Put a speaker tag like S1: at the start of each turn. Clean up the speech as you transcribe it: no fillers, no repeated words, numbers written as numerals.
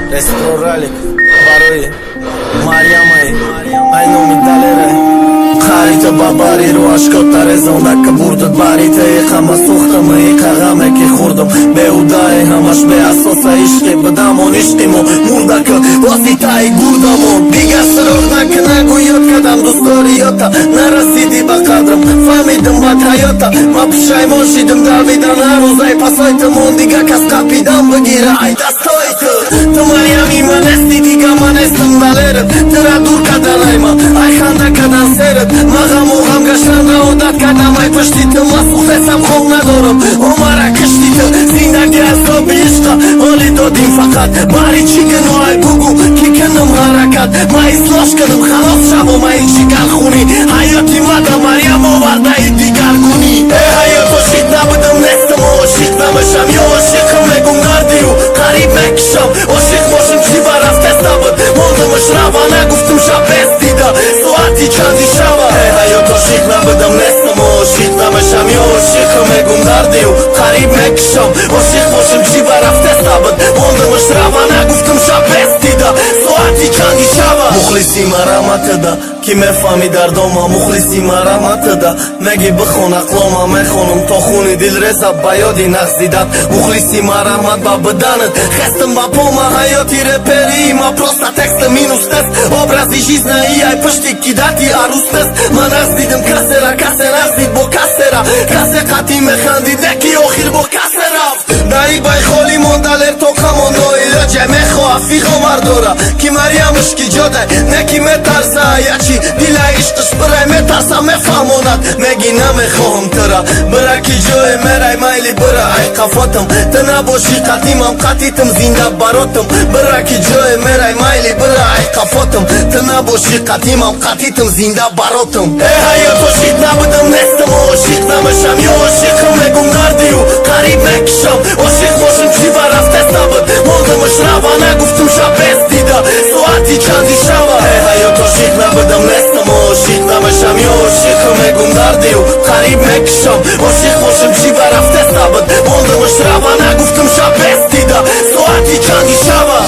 S1: Мп3 Ралик барои Мариамаи айну медалере харита бабари ро ашкота резонда ка бурдад барите хама сухтам қағаме ки хурдам беудаи ҳамаш беасоса ишқи бадамон ишқимо мурдака воситаи гурдамон дигар сирох накунагу ёд кадам дӯстдори ёта нарасиди ба қадрам фаҳмидам бад ҳаёта ма пушаймон шидам давидан ҳарӯзай пасойтамон дига кас қапидам бигира ай дастои ту мариями ман эсти дига ман эстам далерат тира дур каданайма ай ханда кадан серат ма ғаму ғам гаштанда одат кадам ай пашти ту ма сухтесам хоб надорам омара кашти ту зиндаги азоби ишқа оли додим фақат бари чӣ кину ай бугу ки кинам ҳаракат ма ислош кадам халос шавом ай ҷигархунӣ ҳаёти мада мариям овардаи дигаргунӣ э ҳаёт ошиқ набудам нестам ошиқ намашам ё ошиқам мегум нардию қариб мекишам ошиқ бошам чӣ ба рафтеста буд мондамаш рава нагуфтам шаб бес дида соати чанди шава э ҳаёт ошиқ набудам нестам ошиқ намашам ё ошиқам мегум нардию қариб мекишам ошиқ бошам чӣ ба рафтеста буд мондамаш рава нагуфтам шаб бес дида соати чанди шава мухлиси мараматада ки мефаҳми дардома мухлиси мараматада меги бихон ақлома мехонам то хуни дилреза ба ёди нағзидат мухлиси марамат ба баданат хестам ба пома ҳаёти репери ма просто текста минус тест образи жизнаи ай пашти кидати арустест ма нағзидам касера касе нағзид бо касера касе қатӣ механдид неки охир бо касе рафт дари бай холи мондалер то камондои лоҷа мехоҳа фиғо мардора ки мариямушки ҷодай неки метарса ячи дила ишқиш бирай метарса мефаҳмонад меги намехоҳам тира бира ки ҷое мерай майли бира ай қафотам ты набоши қатимам қатитам зинда баротам бира ки ҷое мерай майли бира ай қафотам ты набоши қатимам қатитам зинда баротам э ҳаёт ошиқ набудам нестам ошиқ намашам ё ошиқам мегум нардию қариб мекишам ошиқ бошам чӣ ба рафтеста буд мондамаш рава нагуфтам шаб бес дида соати чанди шава э ҳаёт ошиқ набудам нестам ошиқ намашам ё ошиқам мегум нардию қариб мекишам ошиқ бошам чӣ ба рафтеста буд мондамаш рава нагуфтам шаб бес дида соати чанди шава